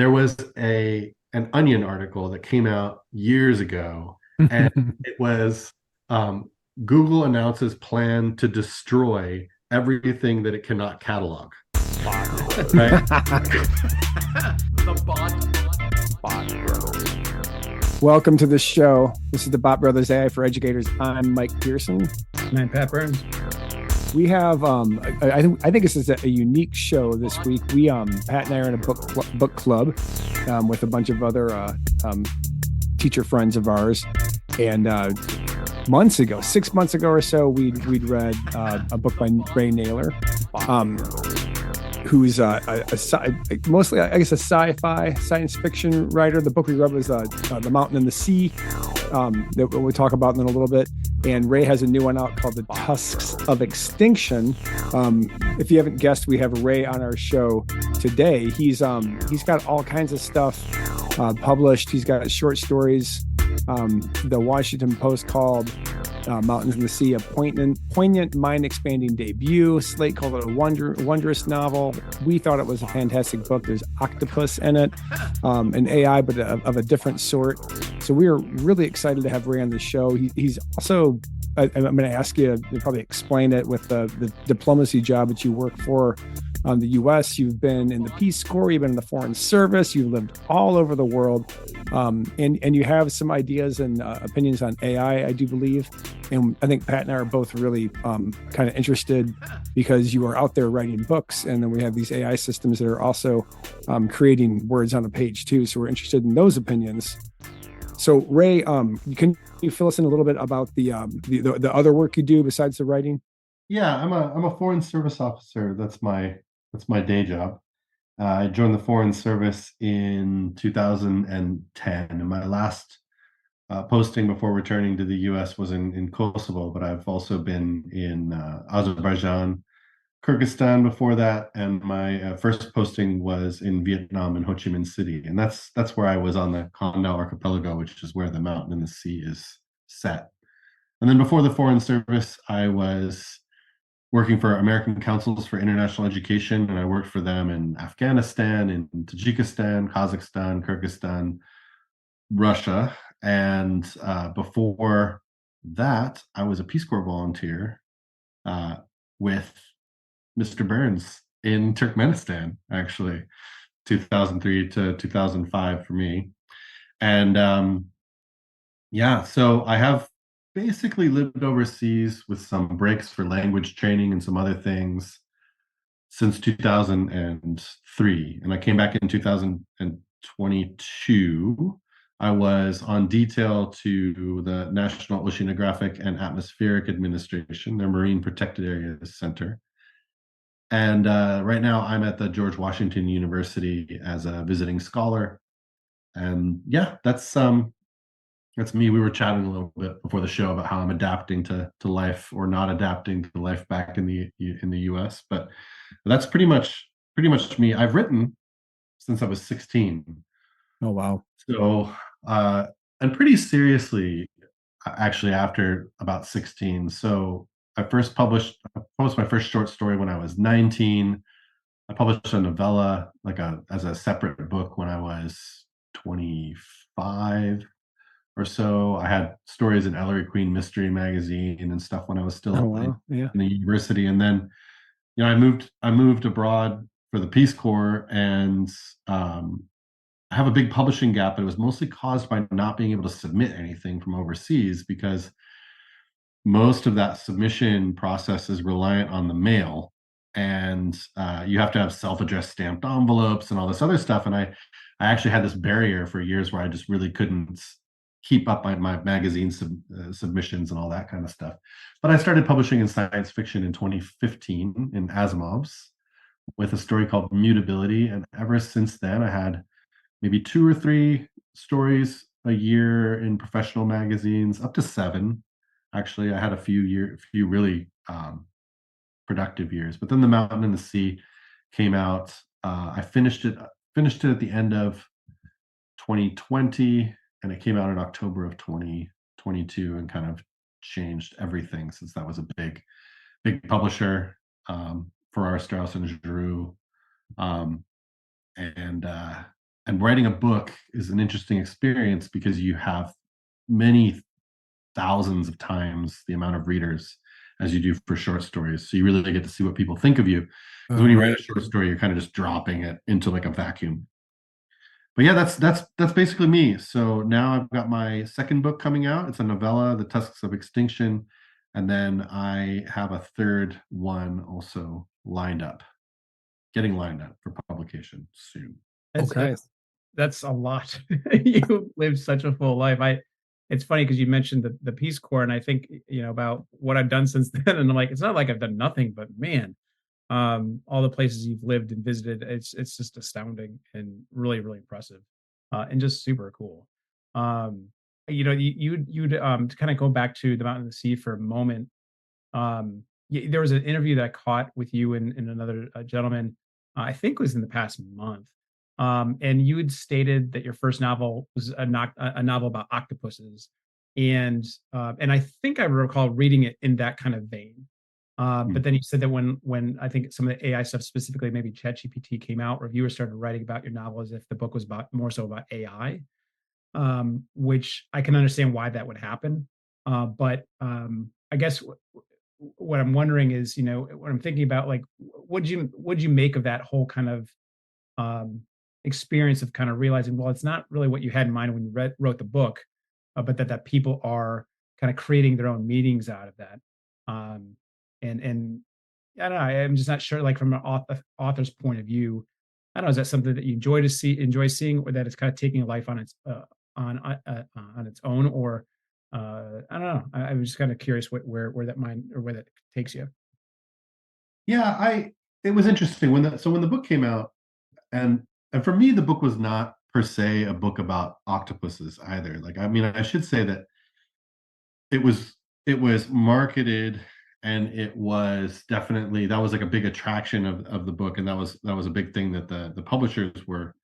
there was an Onion article that came out years ago, and it was um, Google announces plan to destroy everything that it cannot catalog. Right? The Bot Brothers. Welcome to the show. This is the Bot Brothers AI for Educators. I'm Mike Pearson. And I'm Pat Burns. We have, I think this is a unique show this week. We, Pat and I are in a book club with a bunch of other teacher friends of ours. And 6 months ago or so, we'd read a book by Ray Naylor, who's mostly, I guess, a sci-fi science fiction writer. The book we read was The Mountain and the Sea, that we'll talk about in a little bit. And Ray has a new one out called The Tusks of Extinction. If you haven't guessed, we have Ray on our show today. He's got all kinds of stuff published. He's got short stories. The Washington Post called Mountains and the Sea a poignant, mind-expanding debut. Slate called it a wondrous novel. We thought it was a fantastic book. There's octopus in it, an AI, but of a different sort. So we are really excited to have Ray on the show. He's also, I'm going to ask you to probably explain it with the diplomacy job that you work for the U.S. You've been in the Peace Corps, you've been in the Foreign Service, you've lived all over the world, and you have some ideas and opinions on AI, I do believe. And I think Pat and I are both really kind of interested because you are out there writing books, and then we have these AI systems that are also creating words on a page too. So we're interested in those opinions. So Ray, can you fill us in a little bit about the other work you do besides the writing? Yeah, I'm a Foreign Service officer. That's my day job. I joined the Foreign Service in 2010, and my last posting before returning to the U.S. was in Kosovo, but I've also been in Azerbaijan, Kyrgyzstan before that, and my first posting was in Vietnam in Ho Chi Minh City, and that's where I was on the Condal Archipelago, which is where the Mountain and the Sea is set. And then before the Foreign Service, I was working for American Councils for International Education, and I worked for them in Afghanistan, in Tajikistan, Kazakhstan, Kyrgyzstan, Russia. And before that, I was a Peace Corps volunteer with Mr. Burns in Turkmenistan, actually, 2003 to 2005 for me. And yeah, so I have basically lived overseas with some breaks for language training and some other things since 2003. And I came back in 2022. I was on detail to the National Oceanographic and Atmospheric Administration, their Marine Protected Areas Center. And right now I'm at the George Washington University as a visiting scholar. And yeah, that's me. We were chatting a little bit before the show about how I'm adapting to life or not adapting to life back in the US. But that's pretty much me. I've written since I was 16. Oh, wow. So and pretty seriously, actually, after about 16. So I published my first short story when I was 19. I published a novella as a separate book when I was 25 or so. I had stories in Ellery Queen Mystery Magazine and stuff when I was still in the university. And then, I moved abroad for the Peace Corps, and I have a big publishing gap, but it was mostly caused by not being able to submit anything from overseas because most of that submission process is reliant on the mail, and you have to have self-addressed stamped envelopes and all this other stuff. And I actually had this barrier for years where I just really couldn't keep up my magazine submissions and all that kind of stuff. But I started publishing in science fiction in 2015 in Asimov's with a story called Mutability. And ever since then, I had maybe 2 or 3 stories a year in professional magazines, up to 7. Actually, I had a few really productive years. But then The Mountain and the Sea came out. I finished it at the end of 2020, and it came out in October of 2022, and kind of changed everything since that was a big publisher, Farrar, Straus and Giroux, and and writing a book is an interesting experience because you have many thousands of times the amount of readers as you do for short stories. So you really get to see what people think of you. Because when you write a short story, you're kind of just dropping it into like a vacuum. But yeah, that's basically me. So now I've got my second book coming out. It's a novella, The Tusks of Extinction, and then I have a third one also getting lined up for publication soon. That's Okay. that's a lot. You lived such a full life. It's funny because you mentioned the Peace Corps, and I think, about what I've done since then, and I'm like, it's not like I've done nothing, but man, all the places you've lived and visited, it's just astounding and really, really impressive, and just super cool. Um, you'd to kind of go back to the Mountain and the Sea for a moment. There was an interview that I caught with you and another gentleman, I think it was in the past month. And you had stated that your first novel was a novel about octopuses, and I think I recall reading it in that kind of vein. But then you said that when I think some of the AI stuff, specifically maybe ChatGPT, came out, reviewers started writing about your novel as if the book was about more so about AI, which I can understand why that would happen. But I guess what I'm wondering is, what I'm thinking about, like, what'd you make of that whole kind of um, experience of kind of realizing, well, it's not really what you had in mind when you wrote the book, but that people are kind of creating their own meanings out of that. Um, and I don't know, I'm just not sure, like from an author's point of view, I don't know, is that something that you enjoy seeing, or that it's kind of taking a life on its own, or I don't know. I was just kind of curious where that mind or where that takes you. Yeah, I it was interesting when the book came out, and for me the book was not per se a book about octopuses either. Like, I mean, I should say that it was marketed, and it was definitely, that was like a big attraction of the book, and that was a big thing that the publishers were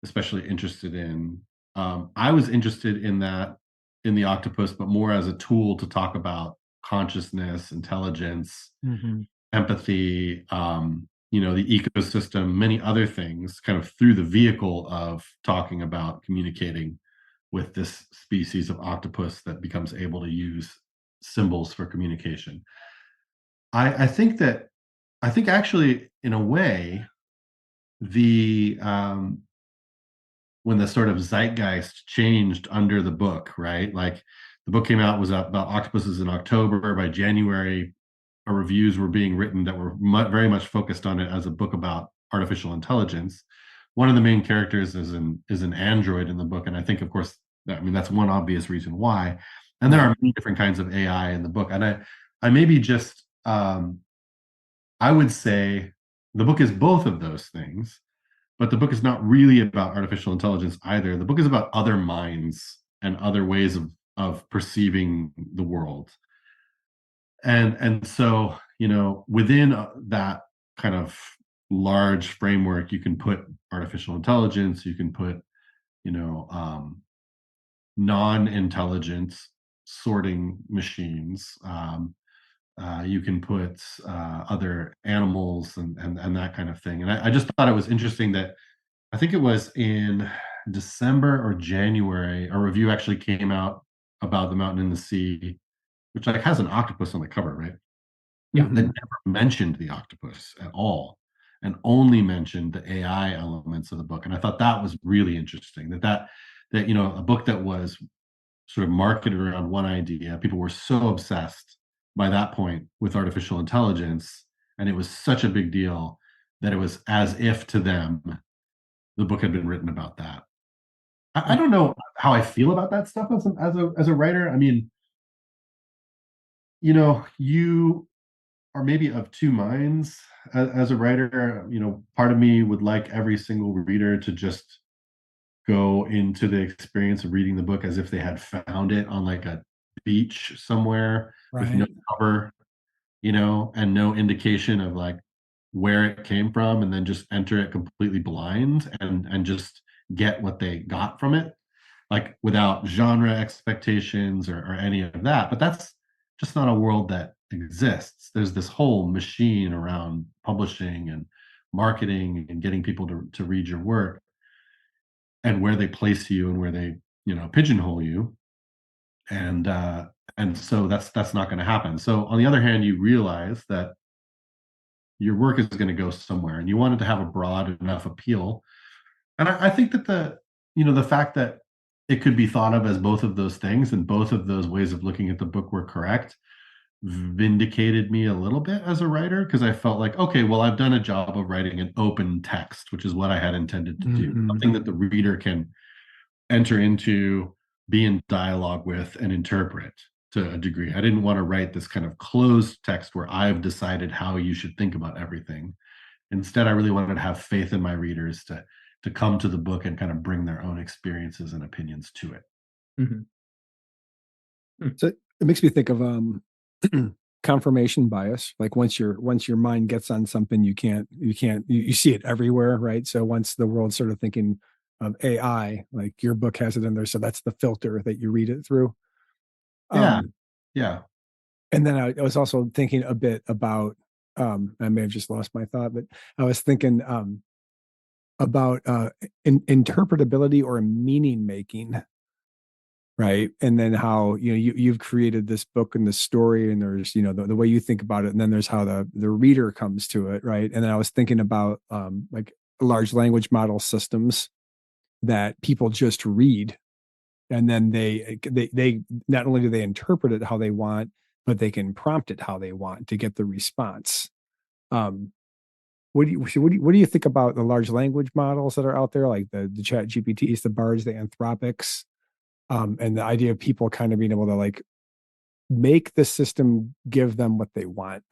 especially interested in. I was interested in that, in the octopus, but more as a tool to talk about consciousness, intelligence, Mhm. empathy, the ecosystem, many other things, kind of through the vehicle of talking about communicating with this species of octopus that becomes able to use symbols for communication. I think actually, in a way, the when the sort of zeitgeist changed under the book, right? Like, the book came out, was about octopuses in October. By January, reviews were being written that were very much focused on it as a book about artificial intelligence. One of the main characters is an android in the book, and I think, of course, that's one obvious reason why. And there Right. are many different kinds of AI in the book, and I maybe just I would say the book is both of those things, but the book is not really about artificial intelligence either. The book is about other minds and other ways of perceiving the world. And so, within that kind of large framework, you can put artificial intelligence, you can put, you know, um, non-intelligent sorting machines. You can put other animals and that kind of thing. And I just thought it was interesting that I think it was in December or January, a review actually came out about The Mountain and the Sea, which like has an octopus on the cover, right? Yeah. That Mhm. never mentioned the octopus at all, and only mentioned the AI elements of the book. And I thought that was really interesting. That a book that was sort of marketed around one idea, people were so obsessed by that point with artificial intelligence, and it was such a big deal that it was as if to them the book had been written about that. I don't know how I feel about that stuff as a writer. I mean, you are maybe of two minds as a writer. Part of me would like every single reader to just go into the experience of reading the book as if they had found it on like a beach somewhere with no Right. cover, and no indication of like where it came from, and then just enter it completely blind and just get what they got from it, like without genre expectations or any of that. But that's just not a world that exists. There's this whole machine around publishing and marketing and getting people to read your work. and where they place you and where they, pigeonhole you. And so that's not going to happen. So on the other hand, you realize that your work is going to go somewhere, and you want it to have a broad enough appeal. And I think that the fact that it could be thought of as both of those things, and both of those ways of looking at the book were correct, vindicated me a little bit as a writer, because I felt like, okay, well, I've done a job of writing an open text, which is what I had intended to do, something that the reader can enter into, be in dialogue with, and interpret to a degree. I didn't want to write this kind of closed text where I've decided how you should think about everything. Instead, I really wanted to have faith in my readers to come to the book and kind of bring their own experiences and opinions to it. So it makes me think of confirmation bias. Like once your mind gets on something, you see it everywhere, right? So once the world started thinking of AI, like your book has it in there, so that's the filter that you read it through. Yeah. And then I was also thinking a bit about, I may have just lost my thought, but I was thinking about interpretability or meaning making, right? And then how you've created this book and the story, and there's the way you think about it, and then there's how the reader comes to it, right? And then I was thinking about like large language model systems that people just read, and then they not only do they interpret it how they want, but they can prompt it how they want to get the response. What do you think about the large language models that are out there, like the Chat GPTs, the Bards, the Anthropics, and the idea of people kind of being able to like make the system give them what they want?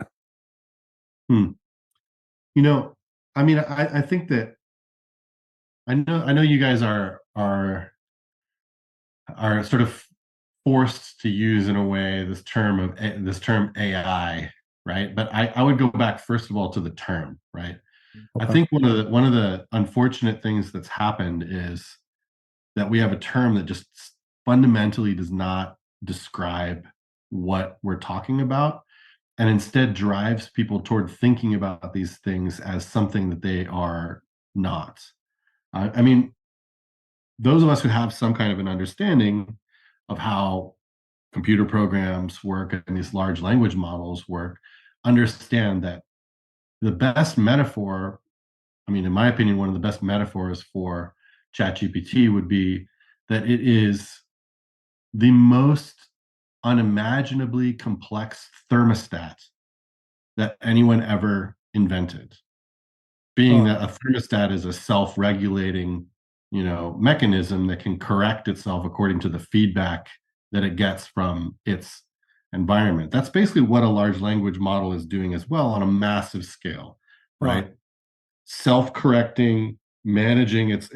I mean, I think that I know you guys are sort of forced to use, in a way, this term AI, right? But I would go back first of all to the term, right? Okay. I think one of the unfortunate things that's happened is that we have a term that just fundamentally does not describe what we're talking about, and instead drives people toward thinking about these things as something that they are not. I mean, those of us who have some kind of an understanding of how computer programs work and these large language models work understand that the best metaphor, I mean, in my opinion, one of the best metaphors for ChatGPT would be that it is the most unimaginably complex thermostat that anyone ever invented. Being that a thermostat is a self-regulating, mechanism that can correct itself according to the feedback that it gets from its environment. That's basically what a large language model is doing as well, on a massive scale, right? Self-correcting, managing its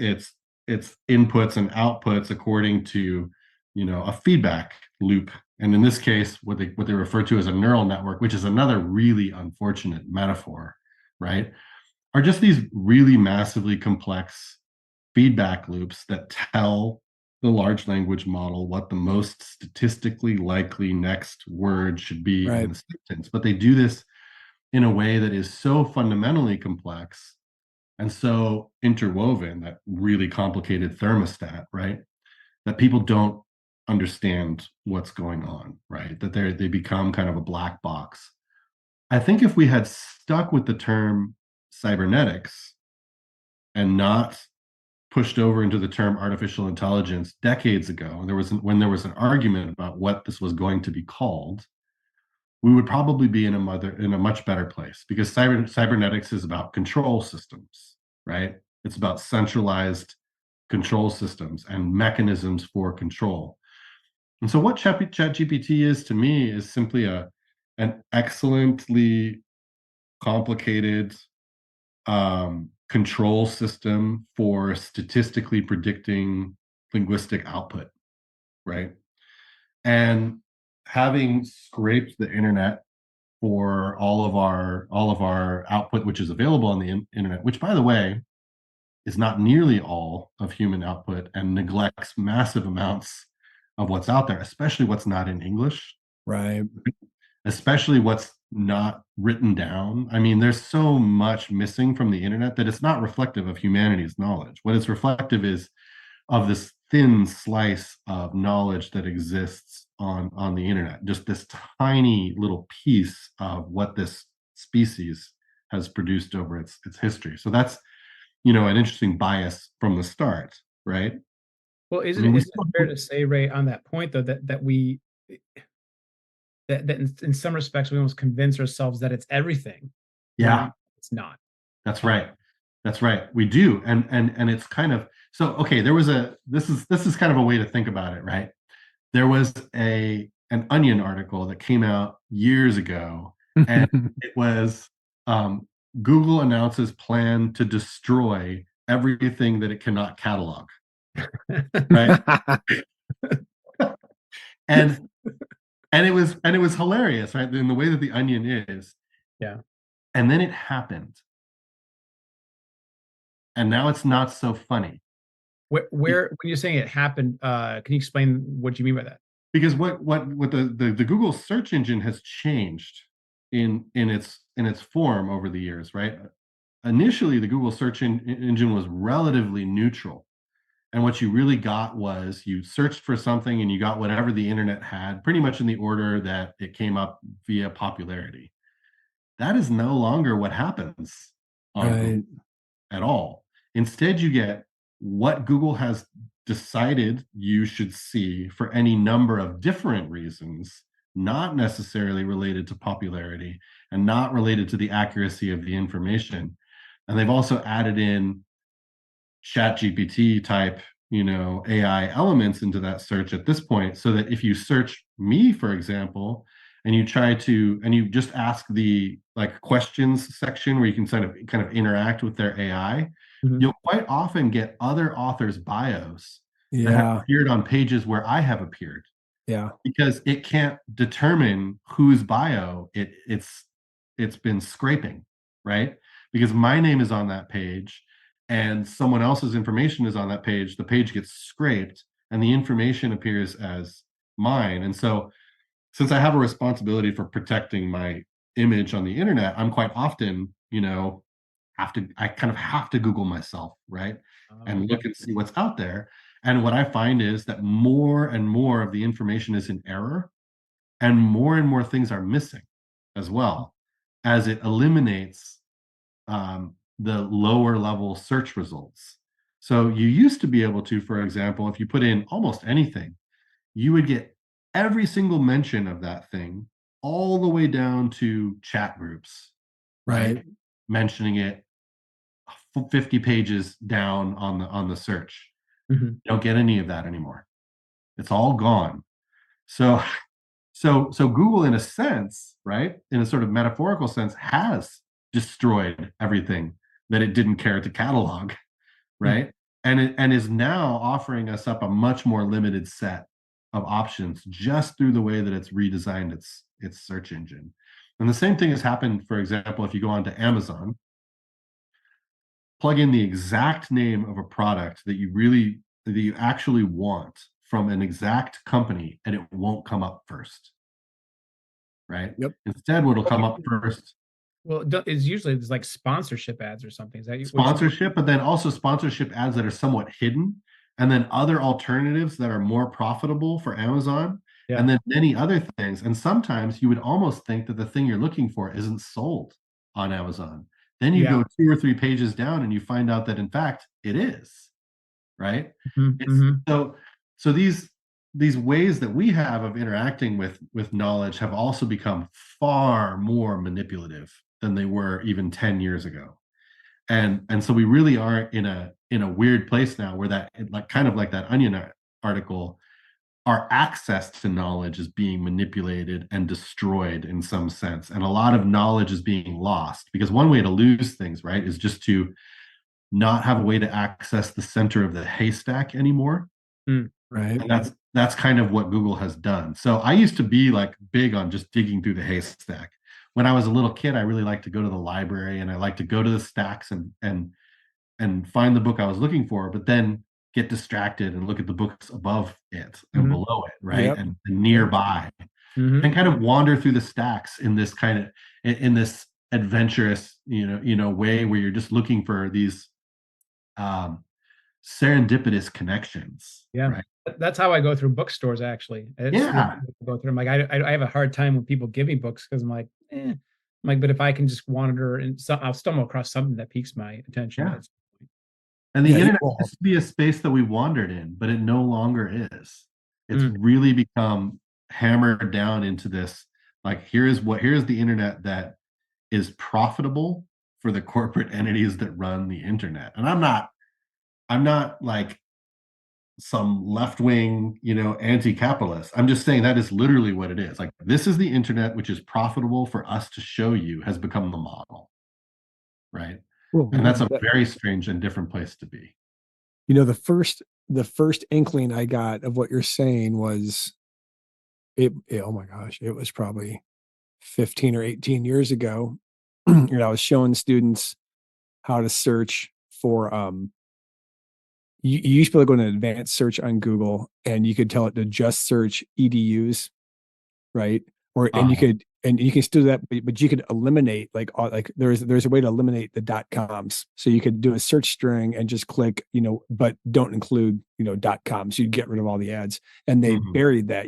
inputs and outputs according to, a feedback loop. And in this case, what they refer to as a neural network, which is another really unfortunate metaphor, right, are just these really massively complex feedback loops that tell the large language model what the most statistically likely next word should be in the sentence. But they do this in a way that is so fundamentally complex and so interwoven, that really complicated thermostat, right, that people don't understand what's going on, right? That they become kind of a black box. I think if we had stuck with the term cybernetics and not pushed over into the term artificial intelligence decades ago, when there was an argument about what this was going to be called, we would probably be in a much better place, because cybernetics is about control systems, right? It's about centralized control systems and mechanisms for control. And so what ChatGPT is to me is simply an excellently complicated control system for statistically predicting linguistic output, right? And having scraped the internet for all of our output, which is available on the internet, which, by the way, is not nearly all of human output and neglects massive amounts of what's out there, especially what's not in English, right? Especially what's not written down. I mean, there's so much missing from the internet that it's not reflective of humanity's knowledge. What it's reflective is of this thin slice of knowledge that exists on the internet, just this tiny little piece of what this species has produced over its history. So that's, an interesting bias from the start, right? Well, I mean, isn't it fair to say, Ray, on that point though, that we that in some respects we almost convince ourselves that it's everything yeah, when it's not. that's right. That's right. We do. And it's kind of, so okay, this is kind of a way to think about it, right? There was an Onion article that came out years ago, and it was Google announces plan to destroy everything that it cannot catalog, right? and and it was hilarious, right? In the way that the Onion is. Yeah. And then it happened. And now it's not so funny. Where when you're saying it happened, can you explain what you mean by that? Because what the Google search engine has changed in its form over the years, right? Initially, the Google search engine was relatively neutral. And what you really got was you searched for something and you got whatever the internet had, pretty much in the order that it came up via popularity. That is no longer what happens on Google at all. Instead, you get what Google has decided you should see for any number of different reasons, not necessarily related to popularity and not related to the accuracy of the information. And they've also added in chat GPT type, AI elements into that search at this point, so that if you search me, for example, and you just ask the like questions section where you can kind of interact with their AI, you'll quite often get other authors' bios that have appeared on pages where I have appeared. Yeah. Because it can't determine whose bio it's been scraping, right? Because my name is on that page and someone else's information is on that page, the page gets scraped and the information appears as mine. And so since I have a responsibility for protecting my image on the internet, I'm quite often, I kind of have to Google myself, right? And look and see what's out there. And what I find is that more and more of the information is in error and more things are missing as well, as it eliminates the lower level search results. So you used to be able to, for example, if you put in almost anything, you would get every single mention of that thing all the way down to chat groups, right? Mentioning it 50 pages down on the search. You don't get any of that anymore. It's all gone. So Google, in a sense, right, in a sort of metaphorical sense, has destroyed everything that it didn't care to catalog, right? And is now offering us up a much more limited set of options just through the way that it's redesigned its search engine. And the same thing has happened, for example, if you go onto Amazon, plug in the exact name of a product that you actually want from an exact company, and it won't come up first, right? Yep. Instead, what'll come up first. Well, it's usually there's like sponsorship ads or something. Is that sponsorship, but then also sponsorship ads that are somewhat hidden, and then other alternatives that are more profitable for Amazon, and then many other things. And sometimes you would almost think that the thing you're looking for isn't sold on Amazon. Then you go 2 or 3 pages down and you find out that in fact it is, right? So these ways that we have of interacting with knowledge have also become far more manipulative than they were even 10 years ago. And so we really are in a weird place now where that, like kind of like that Onion article, our access to knowledge is being manipulated and destroyed in some sense. And a lot of knowledge is being lost, because one way to lose things, right, is just to not have a way to access the center of the haystack anymore. Right. And that's kind of what Google has done. So I used to be like big on just digging through the haystack. When I was a little kid, I really liked to go to the library and I liked to go to the stacks and find the book I was looking for, but then get distracted and look at the books above it and below it, right? And nearby. And kind of wander through the stacks in this adventurous, way where you're just looking for these serendipitous connections, Yeah. right? That's how I go through bookstores, actually. Yeah. Go through. I'm like, I have a hard time when people give me books because I'm like, I'm like, but if I can just wander and I'll stumble across something that piques my attention. Yeah. That's And the Yeah, internet well, used to be a space that we wandered in, but it no longer is. It's Mm. really become hammered down into this, like, here's the internet that is profitable for the corporate entities that run the internet. And I'm not like some left-wing, anti-capitalist. I'm just saying that is literally what it is. Like, this is the internet, which is profitable for us to show you, has become the model, right? well, And that's a that- very strange and different place to be. the first inkling I got of what you're saying was oh my gosh, it was probably 15 or 18 years ago. And I was showing students how to search for you used to be able to go to an advanced search on Google and you could tell it to just search EDUs, right? Or and you Uh-huh. could and you can still do that, but you could eliminate like there's a way to eliminate the .coms. So you could do a search string and just click, but don't include, .com. So you get rid of all the ads. And they Mhm. buried that.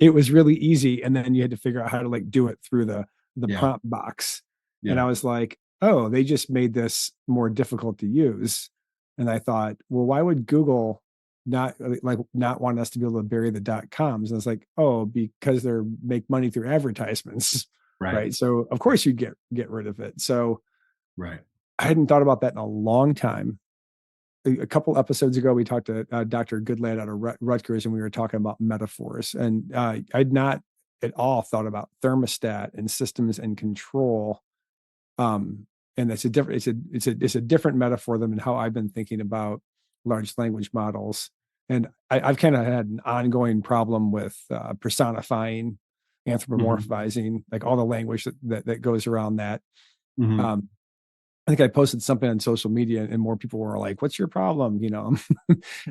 It was really easy. And then you had to figure out how to like do it through the Yeah. prompt box. And Yeah. I was like, oh, they just made this more difficult to use. And I thought, well, why would Google not want us to be able to bury the .coms? And it's like, oh, because they're make money through advertisements, Right. right? So of course you get rid of it. So Right. I hadn't thought about that in a long time. A couple episodes ago, we talked to Dr. Goodlad out of Rutgers, and we were talking about metaphors. And I'd not at all thought about thermostat and systems and control. And it's a different it's a different metaphor than how I've been thinking about large language models. And I've kind of had an ongoing problem with personifying, anthropomorphizing, like all the language that goes around that. Mhm. I think I posted something on social media and more people were like, what's your problem?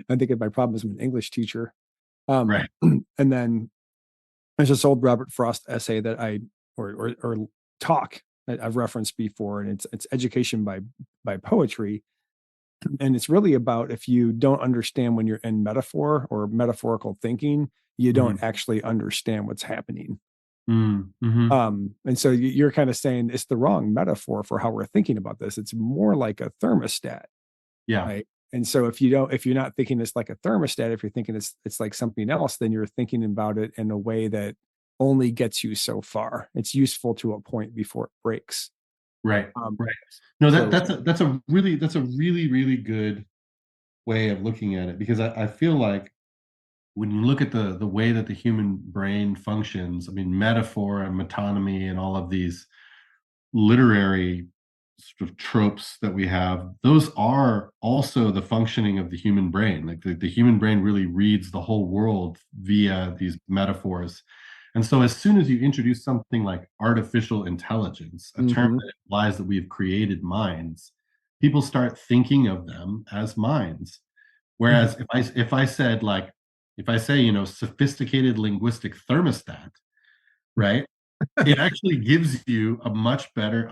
I think my problem is I'm an English teacher. Right. And then there's this old Robert Frost essay that or talk that I've referenced before, and it's education by poetry. And it's really about if you don't understand when you're in metaphor or metaphorical thinking, you don't Mhm. actually understand what's happening. Mhm. And so you're kind of saying it's the wrong metaphor for how we're thinking about this. It's more like a thermostat, Yeah. right? And so if you're not thinking it's like a thermostat, if you're thinking it's like something else, then you're thinking about it in a way that only gets you so far. It's useful to a point before it breaks. Right. Um, Right. No, so that's a really, really good way of looking at it, because I feel like when you look at the way that the human brain functions, I mean, metaphor and metonymy and all of these literary sort of tropes that we have, those are also the functioning of the human brain. Like, the human brain really reads the whole world via these metaphors. And so as soon as you introduce something like artificial intelligence, a term mhm. that implies that we've created minds, people start thinking of them as minds. Whereas if I said, like, if I say, sophisticated linguistic thermostat, right? It actually gives you a much better,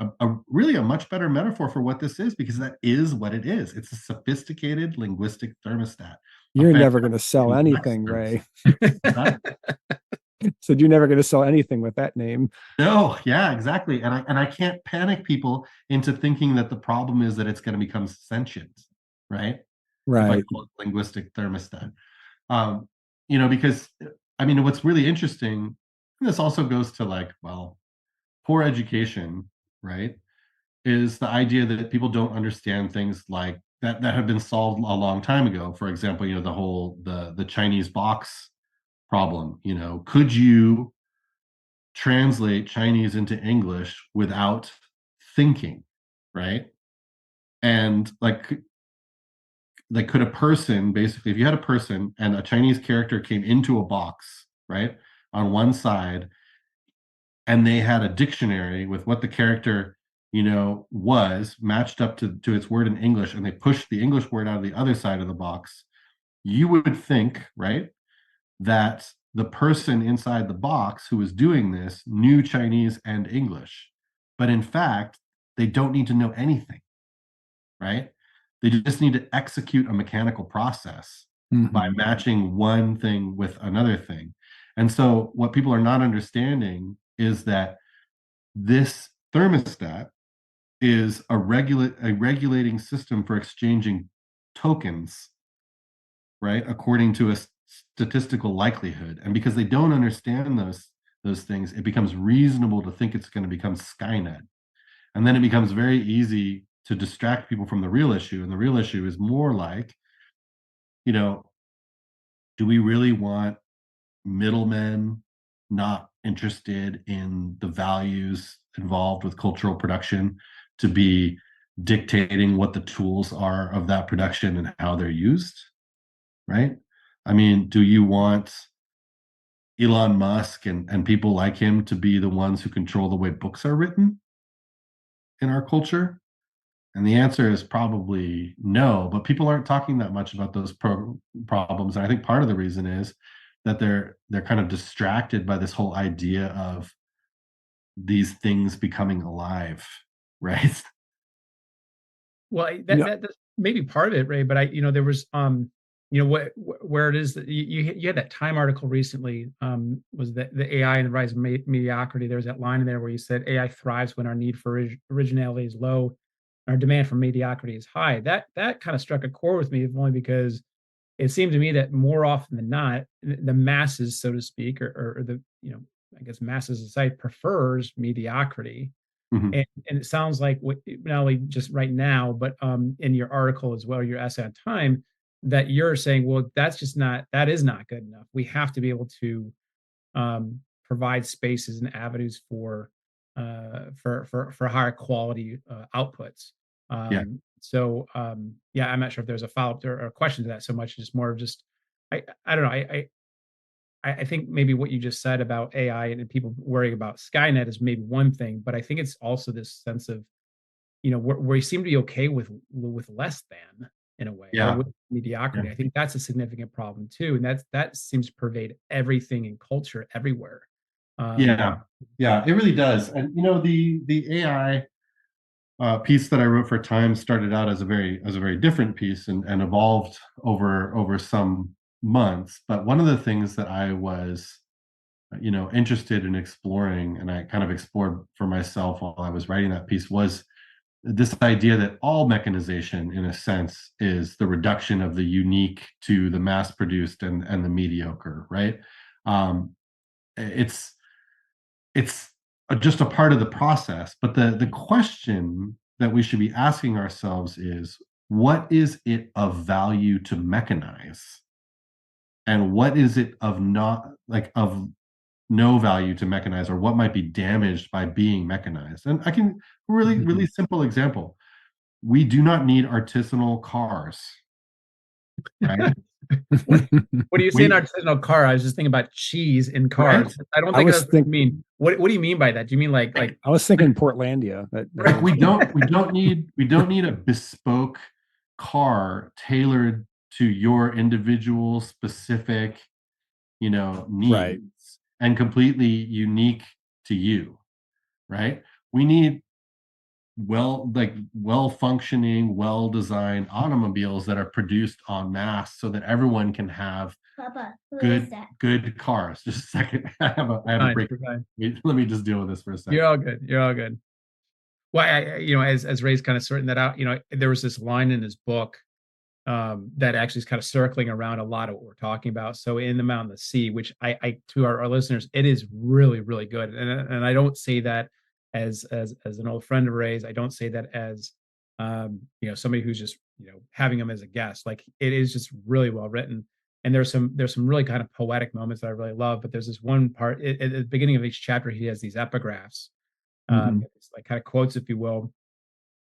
really a much better metaphor for what this is, because that is what it is. It's a sophisticated linguistic thermostat, a You're never going to fantastic sell complex anything, Ray. thermostat. So you're never going to sell anything with that name. No, yeah, exactly. And I can't panic people into thinking that the problem is that it's going to become sentient, right? If I Right. call it linguistic thermostat. Um, because I mean, what's really interesting, and this also goes to, like, well, poor education, right? Is the idea that people don't understand things like that have been solved a long time ago. For example, the Chinese box problem. Could you translate Chinese into English without thinking, right? And like could a person, basically, if you had a person and a Chinese character came into a box, right, on one side, and they had a dictionary with what the character, was matched up to its word in English, and they pushed the English word out of the other side of the box, you would think, right, that the person inside the box who was doing this knew Chinese and English. But in fact, they don't need to know anything, right? They just need to execute a mechanical process by matching one thing with another thing. And so what people are not understanding is that this thermostat is a regulating system for exchanging tokens, right, according to a statistical likelihood. And because they don't understand those things, it becomes reasonable to think it's going to become Skynet. And then it becomes very easy to distract people from the real issue. And the real issue is more like, you know, do we really want middlemen not interested in the values involved with cultural production to be dictating what the tools are of that production and how they're used, right? I mean, do you want Elon Musk and people like him to be the ones who control the way books are written in our culture? And the answer is probably no, but people aren't talking that much about those problems. And I think part of the reason is that they're kind of distracted by this whole idea of these things becoming alive, right? Well, You know, that's maybe part of it, Ray. But there was where it is that you had that Time article recently, was the AI and the rise of mediocrity. There was that line in there where you said AI thrives when our need for originality is low, our demand for mediocrity is high. That kind of struck a chord with me, only because it seemed to me that more often than not, the masses, so to speak, or the I guess masses society prefers mediocrity. Mhm. And it sounds like what, not only just right now, but in your article as well, your essay on time, that you're saying, well, that is not good enough. We have to be able to provide spaces and avenues for higher quality outputs. Yeah. Yeah, I'm not sure if there's a follow-up or a question to that so much. Just more of just, I don't know. I think maybe what you just said about AI and people worrying about Skynet is maybe one thing, but I think it's also this sense of, where you seem to be okay with less than, in a way, or Yeah. with mediocrity. Yeah. I think that's a significant problem too, and that seems to pervade everything in culture everywhere. Um, Yeah. Yeah. It really does. And the AI piece that I wrote for Time started out as a very different piece and evolved over some months. But one of the things that I was interested in exploring, and I kind of explored for myself while I was writing that piece, was this idea that all mechanization, in a sense, is the reduction of the unique to the mass produced and the mediocre, right? Um, it's just a part of the process. But the question that we should be asking ourselves is, what is it of value to mechanize? And what is it of not like of no value to mechanize, or what might be damaged by being mechanized? And I can really simple example. We do not need artisanal cars, right? what do you say in We artisanal car? I was just thinking about cheese in right? cars. I don't I think was that's what you think mean. What do you mean by that? Do you mean like I was thinking Portlandia. Right. We don't need a bespoke car tailored to your individual specific, right. needs and completely unique to you, right? We need well functioning, well designed automobiles that are produced en masse so that everyone can have Papa, who is good that? good cars. Just a second. I have a break. you're fine. Let me just deal with this for a second. You're all good. You're all good. Well, as Ray's kind of sorting that out, there was this line in his book that actually is kind of circling around a lot of what we're talking about. So in The Mountain, the Sea, which I to our listeners, it is really, really good. And I don't say that as an old friend of Ray's. I don't say that as somebody who's just having him as a guest. Like, it is just really well written. And there's some really kind of poetic moments that I really love. But there's this one part at the beginning of each chapter, he has these epigraphs, it's like kind of quotes, if you will,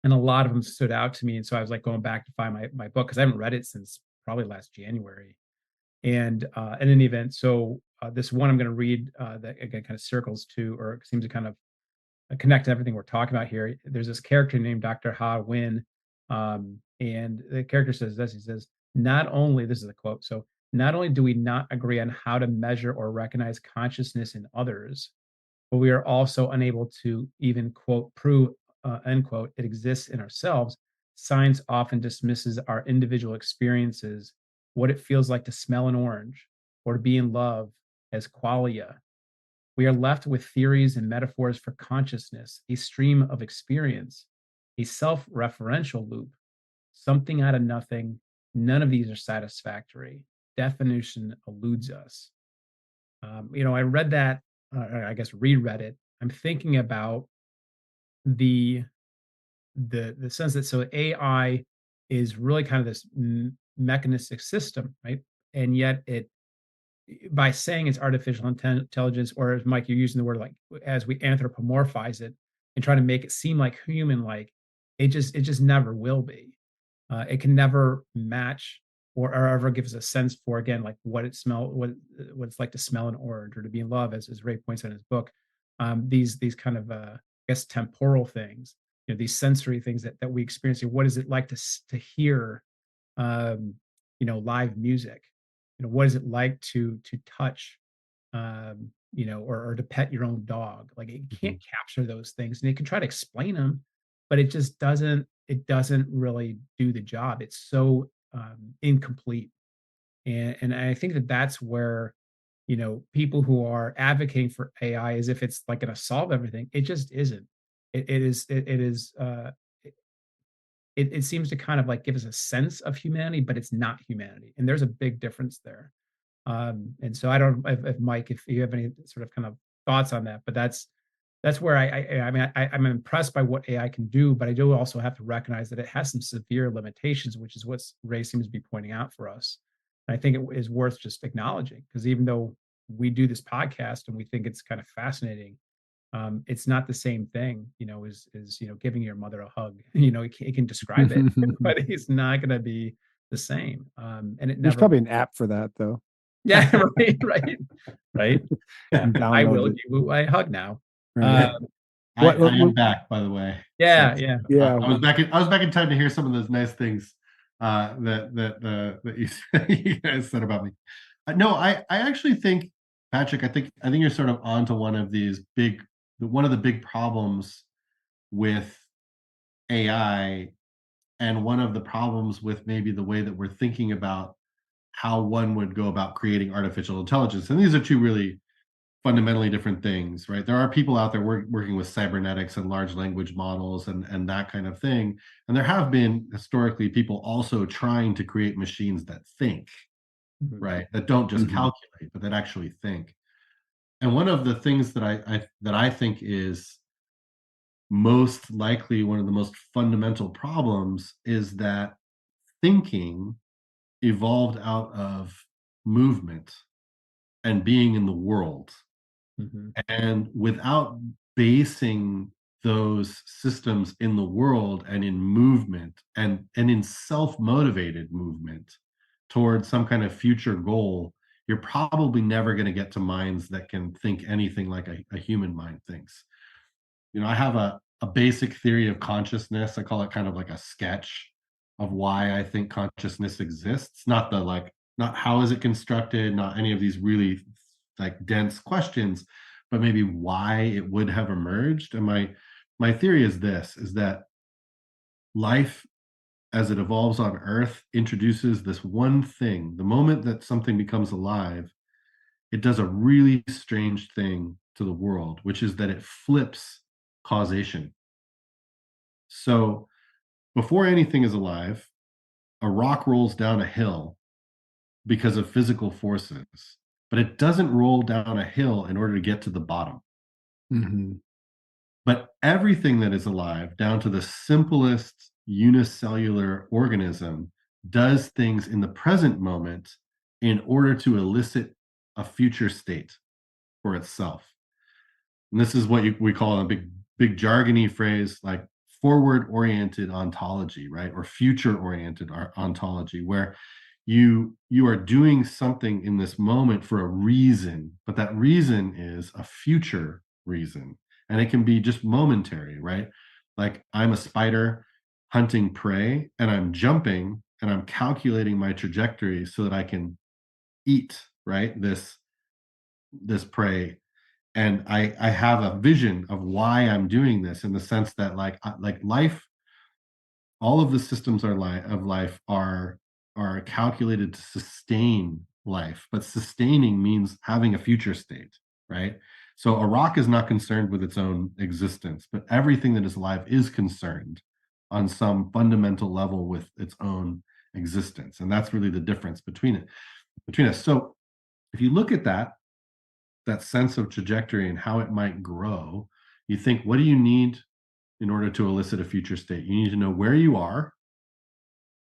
and a lot of them stood out to me. And so I was like going back to find my book, because I haven't read it since probably last January. And in any event, so this one I'm going to read, that again kind of circles to, or seems to kind of connect to everything we're talking about here. There's this character named Dr. Ha Win, and the character says this. He says, "Not only," this is a quote, so not only do we not agree on how to measure or recognize consciousness in others, but we are also unable to even, quote, prove, end quote, it exists in ourselves. science often dismisses our individual experiences, what it feels like to smell an orange or to be in love, as qualia. We are left with theories and metaphors for consciousness, a stream of experience, a self referential loop, something out of nothing. None of these are satisfactory. Definition eludes us. I read that, I guess reread it. I'm thinking about the the sense that so AI is really kind of this mechanistic system, right? And yet it, by saying it's artificial intelligence, or as Mike, you're using the word, like as we anthropomorphize it and try to make it seem like human, like it just never will be. It can never match or ever give us a sense for, again, like what it's like to smell an orange or to be in love, as Ray points out in his book. These kind of I guess temporal things, these sensory things that we experience. What is it like to hear live music? What is it like to touch, or to pet your own dog? Like, it can't capture those things, and it can try to explain them, but it doesn't really do the job. It's so incomplete. And I think that's where, people who are advocating for AI as if it's like going to solve everything, it just isn't. It seems to kind of like give us a sense of humanity, but it's not humanity. And there's a big difference there. And so I don't know if Mike, if you have any sort of kind of thoughts on that, but that's where I'm impressed by what AI can do, but I do also have to recognize that it has some severe limitations, which is what Ray seems to be pointing out for us. And I think it is worth just acknowledging, because even though we do this podcast and we think it's kind of fascinating, it's not the same thing, as giving your mother a hug. It can describe it, but it's not going to be the same. And it There's never. probably an app for that, though. Yeah, right. Yeah, I will Download it. give you a hug now. Right. I am back, by the way. Yeah, So, yeah. Yeah. I was back in time to hear some of those nice things that you guys said about me. No, I actually think, Patrick, I think you're sort of onto one of the big problems with AI, and one of the problems with maybe the way that we're thinking about how one would go about creating artificial intelligence. And these are two really fundamentally different things, right? There are people out there working with cybernetics and large language models and that kind of thing. And there have been historically people also trying to create machines that think, right? That don't just calculate, but that actually think. And one of the things that I think is most likely one of the most fundamental problems is that thinking evolved out of movement and being in the world. And without basing those systems in the world and in movement and in self-motivated movement towards some kind of future goal, you're probably never going to get to minds that can think anything like a human mind thinks. I have a basic theory of consciousness. I call it kind of like a sketch of why I think consciousness exists. Not how is it constructed, not any of these really like dense questions, but maybe why it would have emerged. And my theory is that life as it evolves on Earth introduces this one thing. The moment that something becomes alive, it does a really strange thing to the world, which is that it flips causation. So before anything is alive, a rock rolls down a hill because of physical forces, but it doesn't roll down a hill in order to get to the bottom. But everything that is alive, down to the simplest unicellular organism, does things in the present moment in order to elicit a future state for itself. And this is what we call a big jargony phrase like forward-oriented ontology, right? Or future-oriented ontology, where you are doing something in this moment for a reason, but that reason is a future reason. And it can be just momentary, right? Like I'm a spider hunting prey and I'm jumping and I'm calculating my trajectory so that I can eat, right? This prey. And I have a vision of why I'm doing this, in the sense that like life all of the systems of life are calculated to sustain life, but sustaining means having a future state, right? So a rock is not concerned with its own existence, but everything that is alive is concerned on some fundamental level with its own existence. And that's really the difference between us. So if you look at that sense of trajectory and how it might grow, you think, what do you need in order to elicit a future state? You need to know where you are.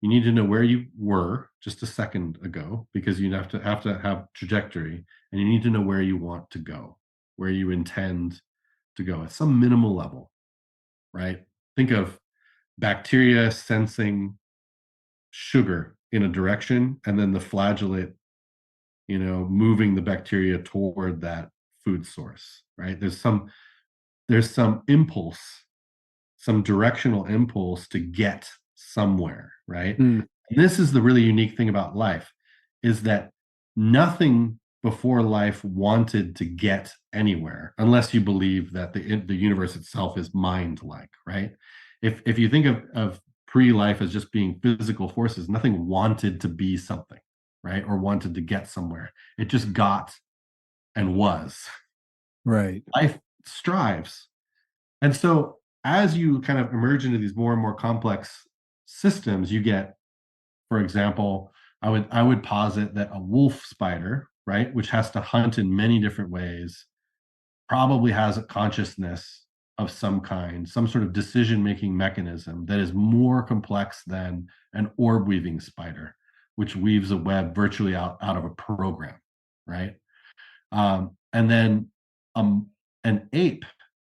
You need to know where you were just a second ago, because you have trajectory, and you need to know where you want to go, where you intend to go at some minimal level, right? Think of bacteria sensing sugar in a direction, and then the flagellate, moving the bacteria toward that food source, right? There's some impulse, some directional impulse to get somewhere, right? Mm. And this is the really unique thing about life, is that nothing before life wanted to get anywhere, unless you believe that the universe itself is mind-like, right? If you think of pre-life as just being physical forces, nothing wanted to be something, right? Or wanted to get somewhere. It just got and was. Right. Life strives. And so as you kind of emerge into these more and more complex systems, you get, for example, I would posit that a wolf spider, right, which has to hunt in many different ways, probably has a consciousness of some kind, some sort of decision-making mechanism that is more complex than an orb-weaving spider, which weaves a web virtually out of a program, right? And then an ape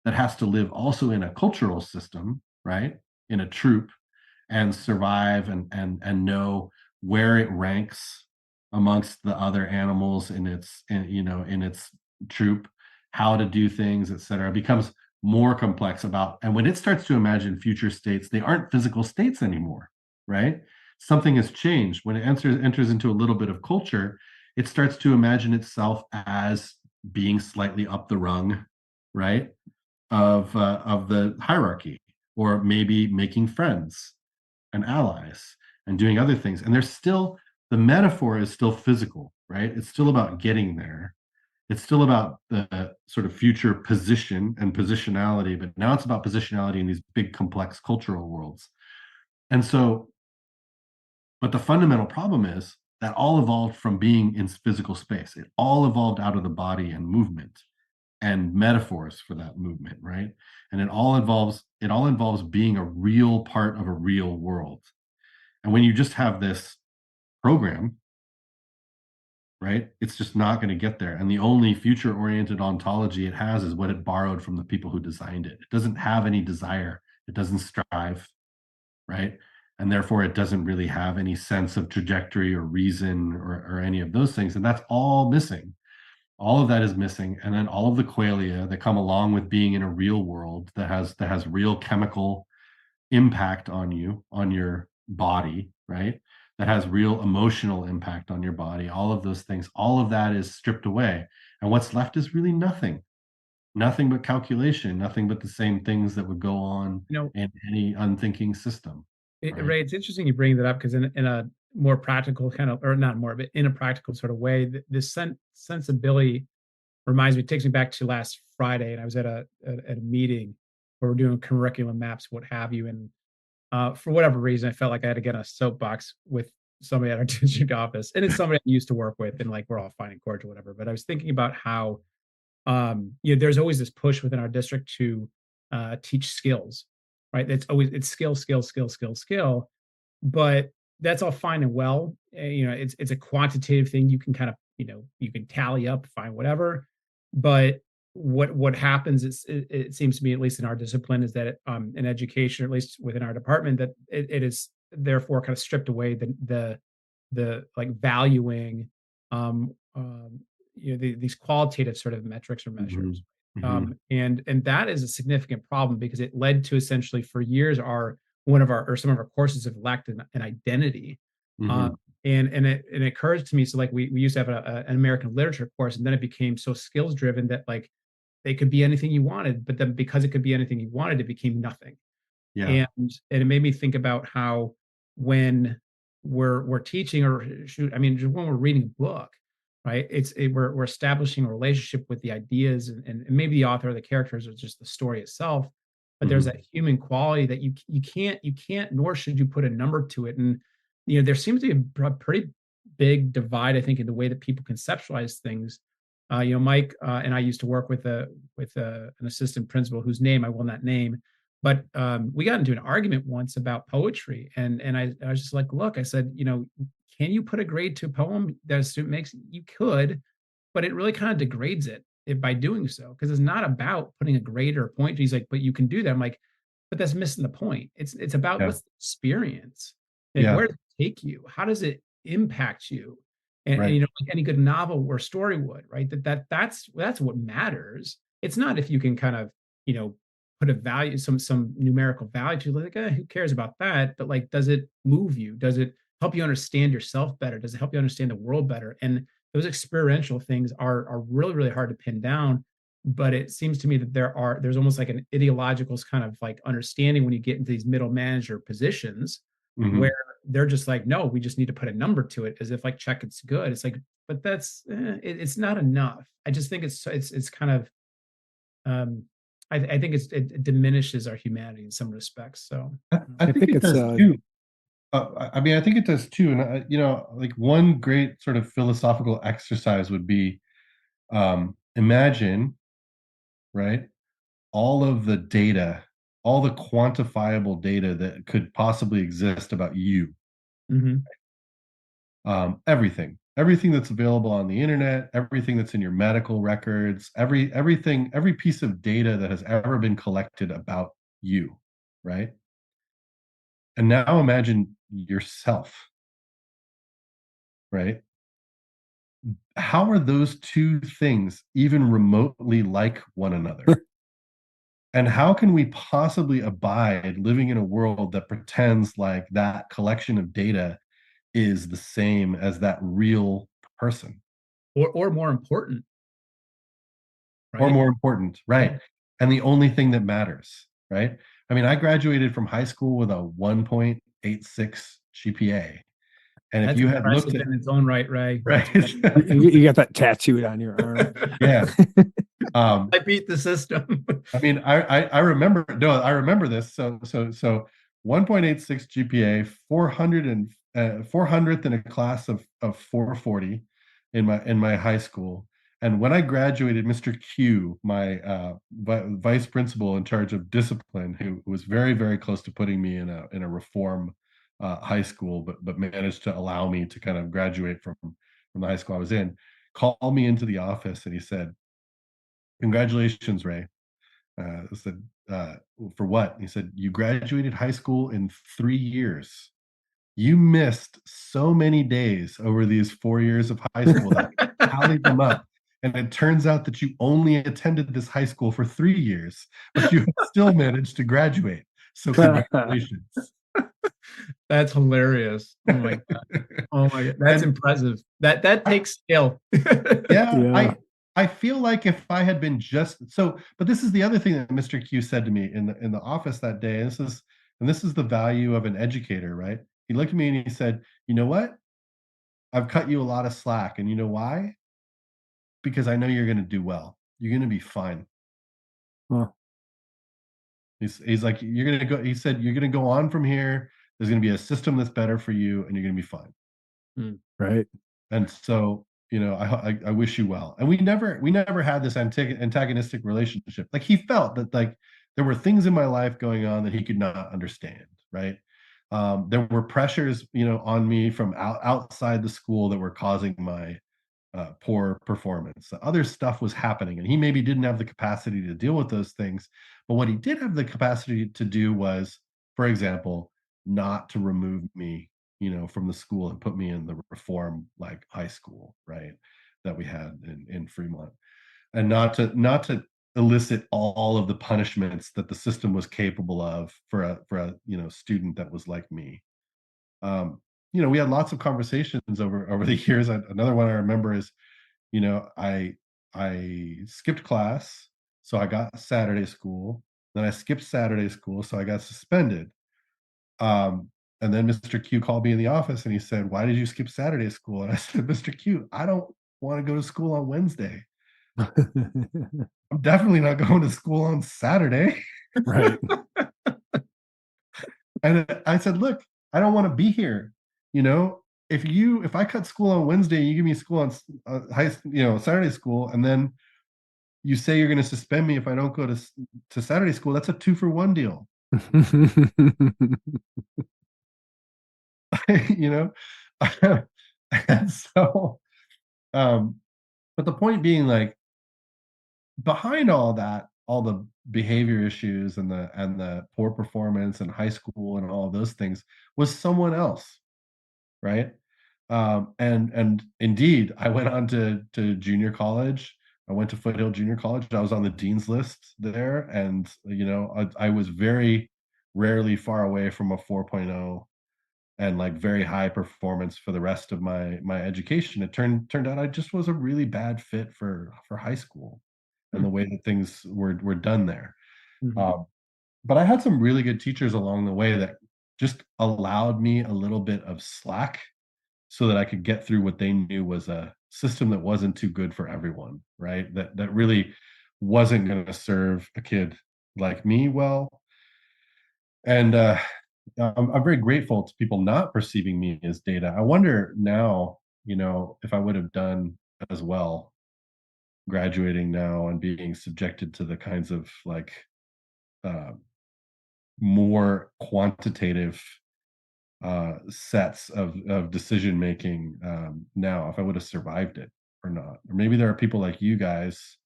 that has to live also in a cultural system, right, in a troop, and survive and know where it ranks amongst the other animals in its troop, how to do things, etc., becomes more complex and when it starts to imagine future states, they aren't physical states anymore, right? Something has changed. When it enters into a little bit of culture, it starts to imagine itself as being slightly up the rung, right, of the hierarchy, or maybe making friends and allies and doing other things. And the metaphor is still physical, right? It's still about getting there. It's still about the sort of future position and positionality, but now it's about positionality in these big, complex cultural worlds. And so, but the fundamental problem is that all evolved from being in physical space. It all evolved out of the body and movement and metaphors for that movement, right? And it all involves being a real part of a real world. And when you just have this program, right, it's just not going to get there. And the only future oriented ontology it has is what it borrowed from the people who designed it. It doesn't have any desire, it doesn't strive, right? And therefore it doesn't really have any sense of trajectory or reason or any of those things. And that's all missing. All of that is missing. And then all of the qualia that come along with being in a real world that has real chemical impact on you, on your body, right? That has real emotional impact on your body, all of those things, all of that is stripped away. And what's left is really nothing but calculation, nothing but the same things that would go on in any unthinking system. Right? Ray, it's interesting you bring that up, because in a more practical kind of, or not more, but in a practical sort of way, this sensibility reminds me, takes me back to last Friday, and I was at a meeting where we're doing curriculum maps, what have you, and for whatever reason, I felt like I had to get on a soapbox with somebody at our district office, and it's somebody I used to work with, and like we're all fine and cordial, whatever. But I was thinking about how there's always this push within our district to teach skills, right? It's skill, but that's all fine and well. It's a quantitative thing. You can kind of, you can tally up, find whatever. But what happens is, it seems to me, at least in our discipline, is that in education, or at least within our department, that it is therefore kind of stripped away the like valuing these qualitative sort of metrics or measures. Mm-hmm. And that is a significant problem, because it led to, essentially, for years, some of our courses have lacked an identity. Mm-hmm. And it occurs to me, so like we used to have an American literature course, and then it became so skills driven that like it could be anything you wanted, but then because it could be anything you wanted, it became nothing. Yeah. And it made me think about how when we're teaching, or shoot, I mean, just when we're reading a book, right? We're establishing a relationship with the ideas, and maybe the author or the characters, or just the story itself. But there's Mhm. that human quality that you can't, nor should you put a number to it. And there seems to be a pretty big divide, I think, in the way that people conceptualize things. Mike and I used to work with an assistant principal whose name I will not name, but we got into an argument once about poetry, and I was just like, look, I said, can you put a grade to a poem that a student makes? You could, but it really kind of degrades it by doing so, because it's not about putting a grade or a point. He's like, but you can do that. I'm like, but that's missing the point. It's about Yeah. what's the experience, like Yeah. where does it take you? How does it impact you? And Right. like any good novel or story would, right? That's what matters. It's not if you can kind of put a value, some numerical value to, like, who cares about that? But like, does it move you? Does it help you understand yourself better? Does it help you understand the world better? And those experiential things are really, really hard to pin down. But it seems to me that there's almost like an ideological kind of like understanding when you get into these middle manager positions, where Mhm. they're just like, no, we just need to put a number to it, as if like, check, it's good. It's like, but it's not enough. I just think it's kind of um I think it diminishes our humanity in some respects. So I I think think it it's does too. I mean, I think it does too. And like one great sort of philosophical exercise would be, imagine, right, all of the data, all the quantifiable data that could possibly exist about you. mhm. Everything that's available on the internet, everything that's in your medical records, every piece of data that has ever been collected about you, right? And now imagine yourself, right? How are those two things even remotely like one another? And how can we possibly abide living in a world that pretends like that collection of data is the same as that real person? Or more important, Or right? more important, Yeah. right? And the only thing that matters, right? I mean, I graduated from high school with a 1.86 GPA. And if That's you had looked impressive at in its own right, Ray. That's right, you got that tattooed on your arm. yeah. Um, I beat the system. I mean, I remember, no, I remember this. So 1.86 GPA, 400th in a class of 440 in my high school. And when I graduated, Mr. Q, my vice principal in charge of discipline, who was very, very close to putting me in a reform high school, but managed to allow me to kind of graduate from the high school I was in, called me into the office and he said, "Congratulations, Ray." I said, "For what?" He said, "You graduated high school in 3 years. You missed so many days over these 4 years of high school that I tallied them up. And it turns out that you only attended this high school for 3 years, but you still managed to graduate. So congratulations." That's hilarious. Oh my god. Oh my god. That's And impressive. That I, takes skill. yeah, Yeah. I feel like if I had been just so, but this is the other thing that Mr. Q said to me in the office that day. And this is the value of an educator, right? He looked at me and he said, "You know what? I've cut you a lot of slack, and you know why? Because I know you're going to do well. You're going to be fine." Well, He's like, "You're going to go." He said, "You're going to go on from here. There's going to be a system that's better for you, and you're going to be fine." Mm. right. And so, I wish you well. And we never had this antagonistic relationship. Like he felt that like there were things in my life going on that he could not understand, right? There were pressures, on me from outside the school that were causing my poor performance. Other stuff was happening, and he maybe didn't have the capacity to deal with those things. But what he did have the capacity to do was, for example, not to remove me, from the school and put me in the reform like high school, right? That we had in Fremont, and not to elicit all of the punishments that the system was capable of for a student that was like me. Um, we had lots of conversations over the years. Another one I remember is, I skipped class, so I got Saturday school. Then I skipped Saturday school, so I got suspended. And then Mr. Q called me in the office and he said, "Why did you skip Saturday school?" And I said, "Mr. Q, I don't want to go to school on Wednesday. I'm definitely not going to school on Saturday." Right. And I said, "Look, I don't want to be here. You know, if I cut school on Wednesday and you give me school on Saturday school, and then you say you're going to suspend me if I don't go to Saturday school, that's a 2-for-1 deal." You know? And so, um, but the point being, like, behind all that, all the behavior issues and the poor performance in high school and all of those things was someone else, right? And indeed, I went on to junior college. I went to Foothill Junior College. I was on the dean's list there, and I was very rarely far away from a 4.0 and like very high performance for the rest of my education. It turned out I just was a really bad fit for high school and the way that things were done there. Mhm. But I had some really good teachers along the way that just allowed me a little bit of slack so that I could get through what they knew was a system that wasn't too good for everyone, right? That really wasn't going to serve a kid like me well. And I'm very grateful to people not perceiving me as data. I wonder now, if I would have done as well, graduating now and being subjected to the kinds of like uh, more quantitative sets of decision making now, if I would have survived it or not. Or maybe there are people like you guys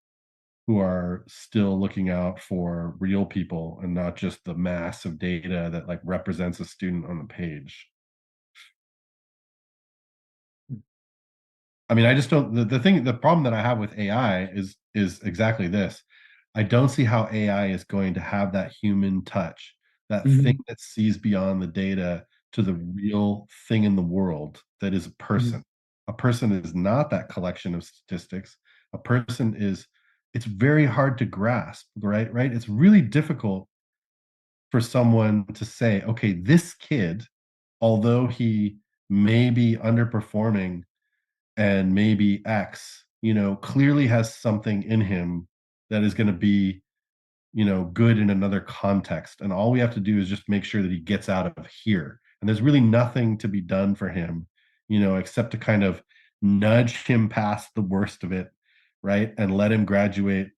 who are still looking out for real people and not just the mass of data that like represents a student on the page. I mean, I just don't the problem that I have with AI is exactly this. I don't see how AI is going to have that human touch, that thing Mhm. that sees beyond the data to the real thing in the world that is a Mhm. person. A person is not that collection of statistics. A person is it's very hard to grasp, right? Right? It's really difficult for someone to say, okay, this kid, although he may be underperforming and maybe X, clearly has something in him that is going to be, good in another context. And all we have to do is just make sure that he gets out of here. And there's really nothing to be done for him, except to kind of nudge him past the worst of it, right? And let him graduate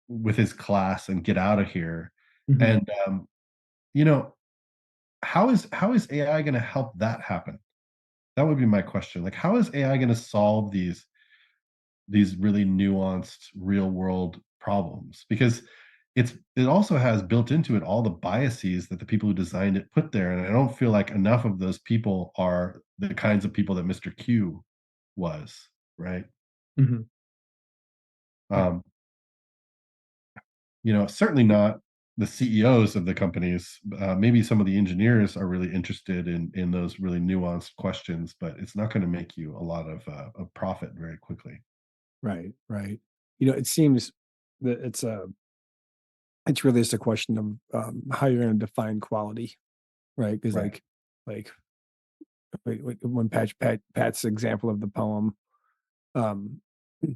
with his class and get out of here. Mhm. And you know, how is AI going to help that happen? That would be my question. Like, how is AI going to solve these really nuanced real world problems? Because it also has built into it all the biases that the people who designed it put there, and I don't feel like enough of those people are the kinds of people that Mr. Q was, right? Mhm. Yeah. Um, certainly not the CEOs of the companies. Maybe some of the engineers are really interested in those really nuanced questions, but it's not going to make you a lot of profit very quickly. Right, right. It seems that it's really just a question of how you're going to define quality, right? Because Right. like when Pat's example of the poem, um,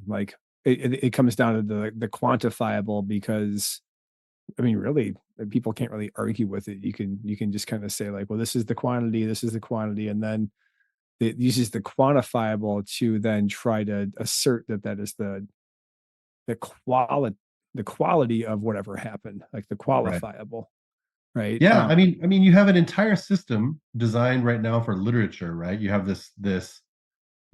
like it comes down to the quantifiable because I mean, really, people can't really argue with it. You can just kind of say like, well, this is the quantity, and then it uses the quantifiable to then try to assert that is the quality the quality of whatever happened, like the Right. qualifiable, right? Yeah, I mean, you have an entire system designed right now for literature, right? You have this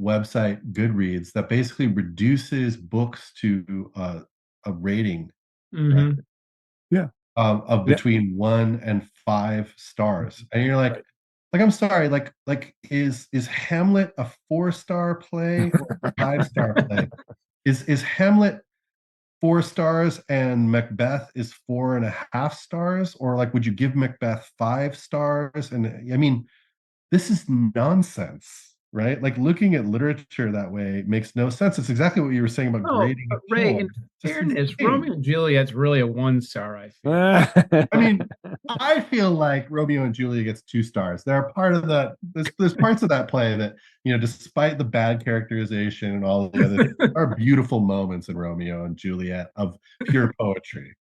website, Goodreads, that basically reduces books to a rating, right? Mhm. Yeah. Of Yeah. between 1 and 5 stars, Mhm. and you're Right. like I'm sorry, like is Hamlet a 4-star play or a 5-star play? Is Hamlet 4 stars and Macbeth is 4.5 stars, or like would you give Macbeth 5 stars? And I mean, this is nonsense, right? Like looking at literature that way makes no sense. It's exactly what you were saying about Oh, grading a Ray, in poem. It's just fairness, insane. Romeo and Juliet's really a 1 star, I feel. I mean, I feel like Romeo and Juliet gets 2 stars. There are part of that. There's parts of that play that, despite the bad characterization and all the other, are beautiful moments in Romeo and Juliet of pure poetry.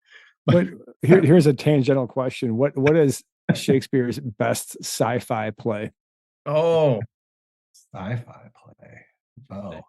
But here's a tangential question. What is Shakespeare's best sci-fi play? Oh, Sci-fi play. Oh,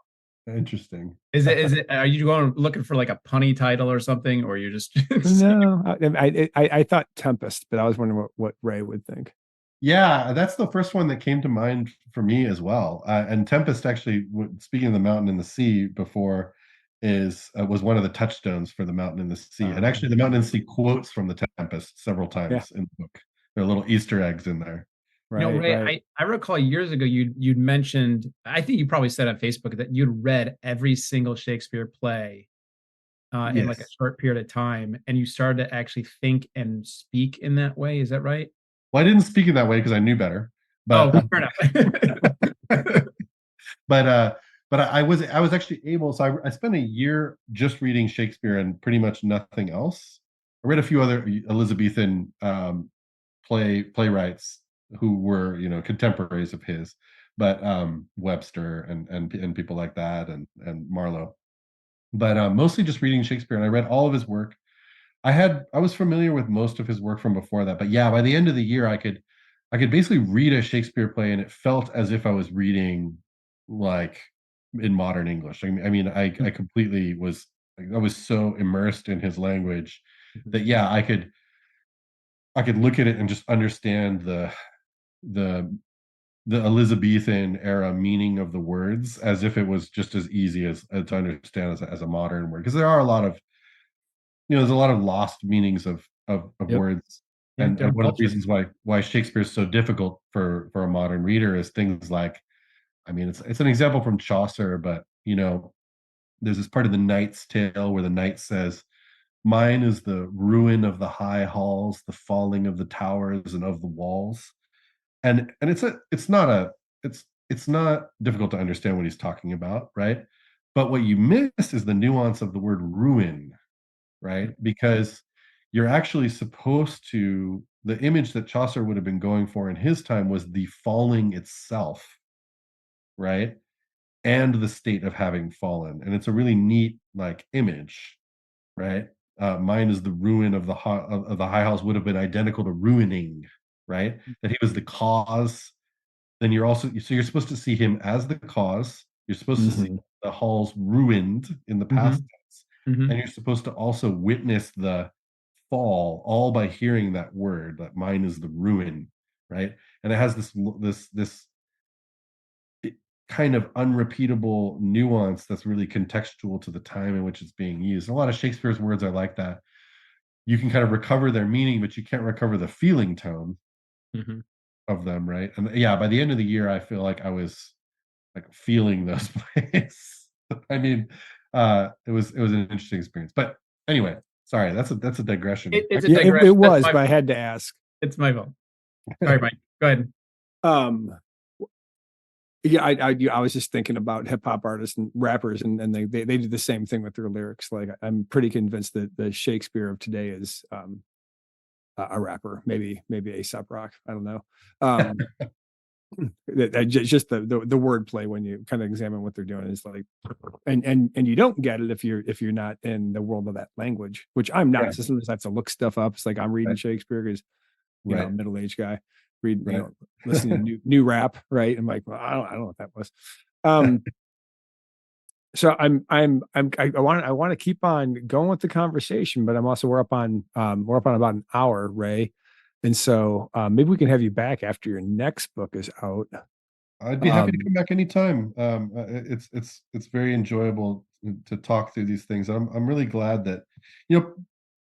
interesting. is it, are you going looking for like a punny title or something, or you're just No, I thought Tempest, but I was wondering what Ray would think. Yeah, that's the first one that came to mind for me as well. And Tempest actually, speaking of the mountain and the sea before, is was one of the touchstones for the mountain and the sea. And actually, the mountain and the sea quotes from the Tempest several Yeah, times in the book. There are little Easter eggs in there. right, Ray, right. I recall years ago you'd mentioned, I think you probably said on Facebook that you'd read every single Shakespeare play in like a Yes. short period of time, and you started to actually think and speak in that way. Is that right? Well, I didn't speak in that way because I knew better, Oh, but fair enough. but I was actually able. So I spent a year just reading Shakespeare and pretty much nothing else. I read a few other Elizabethan playwrights who were contemporaries of his, but Webster and people like that and Marlowe. But mostly just reading Shakespeare, and I read all of his work. I was familiar with most of his work from before that, but yeah, by the end of the year, I could basically read a Shakespeare play, and it felt as if I was reading like in modern English. I mean, I completely was I was so immersed in his language that yeah, I could look at it and just understand the the Elizabethan era meaning of the words as if it was just as easy as to understand as a modern word, because there are a lot of there's a lot of lost meanings of Yep. words. Yeah, And different one of the culture. reasons why Shakespeare is so difficult for a modern reader is things like, I mean, it's an example from Chaucer, but there's this part of the Knight's Tale where the knight says, "Mine is the ruin of the high halls, the falling of the towers and of the walls." And it's not difficult to understand what he's talking about, right? But what you miss is the nuance of the word ruin, right? Because you're actually supposed to, the image that Chaucer would have been going for in his time was the falling itself, right? And the state of having fallen. And it's a really neat like image, right? Mine is the ruin of of the high halls would have been identical to ruining, right? That he was the cause. Then you're supposed to see him as the cause. You're supposed to see Mhm. the halls ruined in the past Hmm. tense, Hmm. and you're supposed to also witness the fall, all by hearing that word, that mine is the ruin, right? And it has this kind of unrepeatable nuance that's really contextual to the time in which it's being used. A lot of Shakespeare's words are like that. You can kind of recover their meaning, but you can't recover the feeling tone Hmm. of them, right? And yeah, by the end of the year, I feel like I was like feeling those plays. I mean, it was an interesting experience. But anyway, sorry, that's a digression. It's a Yeah, digression. it That's was, my but I fault. had to ask. It's my fault. Sorry, Mike. Go ahead. Um, yeah, I was just thinking about hip hop artists and rappers, and they do the same thing with their lyrics. Like I'm pretty convinced that the Shakespeare of today is a rapper, maybe A$AP Rock. I don't know. Um, just the wordplay when you kind of examine what they're doing is like, and you don't get it if you're not in the world of that language, which I'm not. Yeah, So sometimes I have to look stuff up. It's like I'm reading right, Shakespeare because right, middle-aged guy reading, right. listening to new rap, right? I'm like, well, I don't know what that was. Um, so I want to keep on going with the conversation, but we're up on about an hour, Ray. And so maybe we can have you back after your next book is out. I'd be happy to Um, come back anytime. It's very enjoyable to talk through these things. I'm really glad that,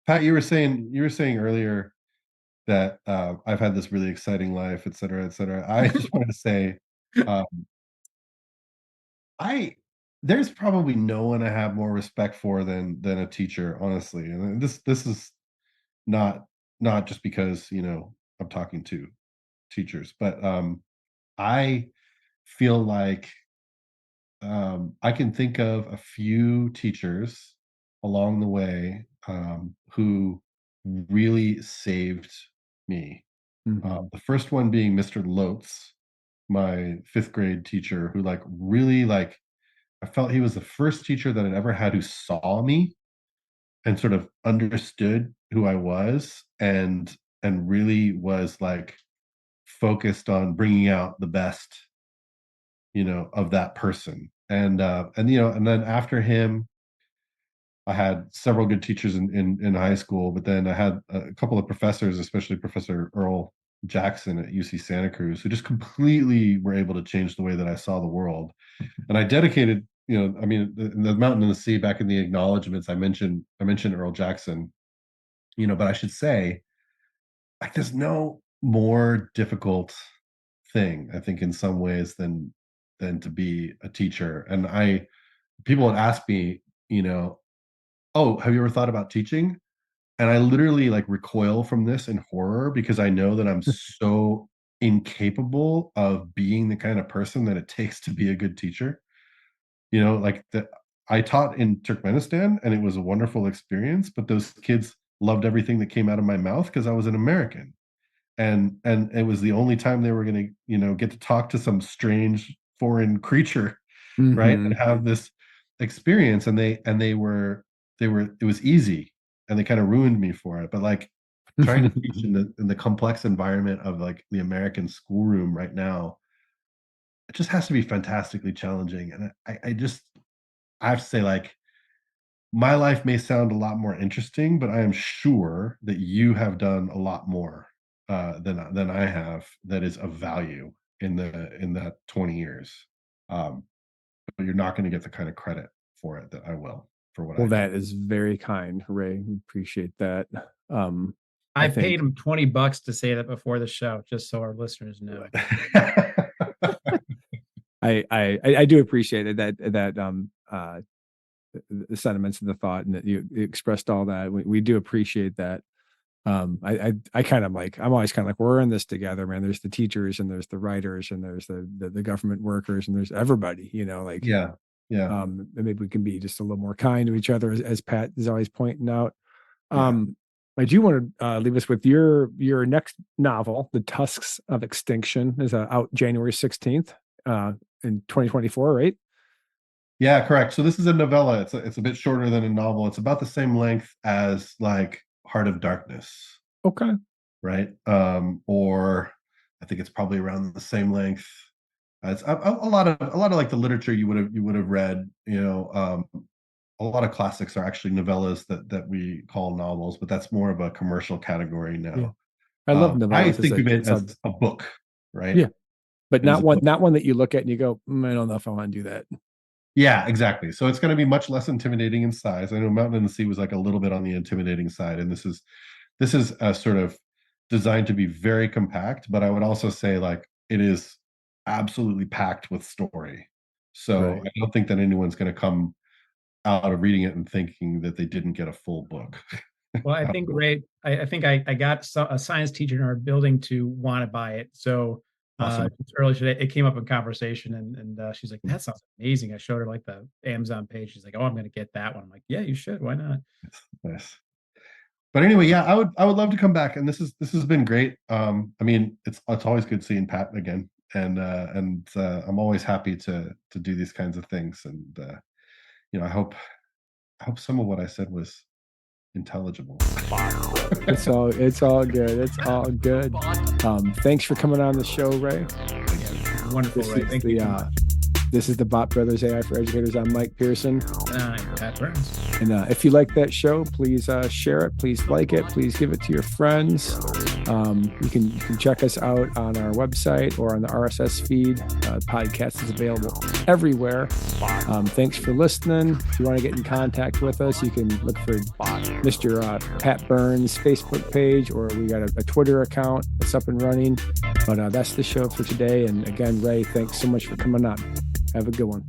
Pat, you were saying earlier that I've had this really exciting life, et cetera, et cetera. I just wanted to say, um, I there's probably no one I have more respect for than a teacher, honestly. And this is not not just because I'm talking to teachers, but I feel like I can think of a few teachers along the way who really saved me. Mhm. The first one being Mr. Lotes, my fifth grade teacher, who like really like I felt he was the first teacher that I'd ever had who saw me and sort of understood who I was and really was like focused on bringing out the best, of that person. And then after him, I had several good teachers in high school, but then I had a couple of professors, especially Professor Earl Jackson at UC Santa Cruz, who just completely were able to change the way that I saw the world. And I dedicated, I mean, the Mountain and the Sea, back in the acknowledgments, I mentioned Earl Jackson, but I should say, like, there's no more difficult thing, I think, in some ways than to be a teacher. And people would ask me, oh, have you ever thought about teaching? And I literally like recoil from this in horror because I know that I'm so incapable of being the kind of person that it takes to be a good teacher. Like that I taught in Turkmenistan and it was a wonderful experience, but those kids loved everything that came out of my mouth because I was an American. And it was the only time they were going to, get to talk to some strange foreign creature, right? And Mhm. have this experience. And it was easy, and they kind of ruined me for it. But like trying to teach in the complex environment of like the American schoolroom right now, it just has to be fantastically challenging. And I have to say, like, my life may sound a lot more interesting, but I am sure that you have done a lot more than I have that is of value in that 20 years. Um, but you're not going to get the kind of credit for it that I will for what Well, I do. that is very kind, Ray. We appreciate that. I I think paid him $20 to say that before the show, just so our listeners know. I do appreciate it that the sentiments and the thought and that you expressed all that. We do appreciate that. I kind of like, I'm always kind of like, we're in this together, man. There's the teachers and there's the writers and there's the government workers and there's everybody, like, Yeah, yeah, and maybe we can be just a little more kind to each other as Pat is always pointing out. yeah. I do want to leave us with your next novel, The Tusks of Extinction, is out January 16th in 2024, right? Yeah, correct. So this is a novella. It's a bit shorter than a novel. It's about the same length as like Heart of Darkness, Okay. right? Or I think it's probably around the same length. It's a lot of like the literature you would have read. A lot of classics are actually novellas that we call novels, but that's more of a commercial category Yeah. now. I love I novellas. think of it It's a, as a book, right? yeah, but It is a book. not one that you look at and you go, I don't know if I want to do that. Yeah, exactly. So it's going to be much less intimidating in size. I know Mountain and the Sea was like a little bit on the intimidating side, and this is a sort of designed to be very compact, but I would also say like it is absolutely packed with story. So Right. I don't think that anyone's going to come out of reading it and thinking that they didn't get a full book. Well, I think Ray, I think I got a science teacher in our building to want to buy it. So Awesome. just earlier today, it came up in conversation, and she's like, "That sounds amazing." I showed her like the Amazon page. She's like, "Oh, I'm going to get that one." I'm like, "Yeah, you should. Why not?" Nice. But anyway, yeah, I would love to come back, and this has been great. I mean, it's always good seeing Pat again, and I'm always happy to do these kinds of things, and I hope some of what I said was intelligible. It's all good. It's all good. Thanks for coming on the show, Ray. Wonderful, This Ray. is Thank you so much. This is the Bot Brothers AI for Educators. I'm Mike Pearson. And I'm Pat Burns. And if you like that show, please share it. Please like it. Please give it to your friends. You can check us out on our website or on the RSS feed. The podcast is available everywhere. Thanks for listening. If you want to get in contact with us, you can look for Mr. Pat Burns' Facebook page, or we got a Twitter account that's up and running. But that's the show for today. And again, Ray, thanks so much for coming on. Have a good one.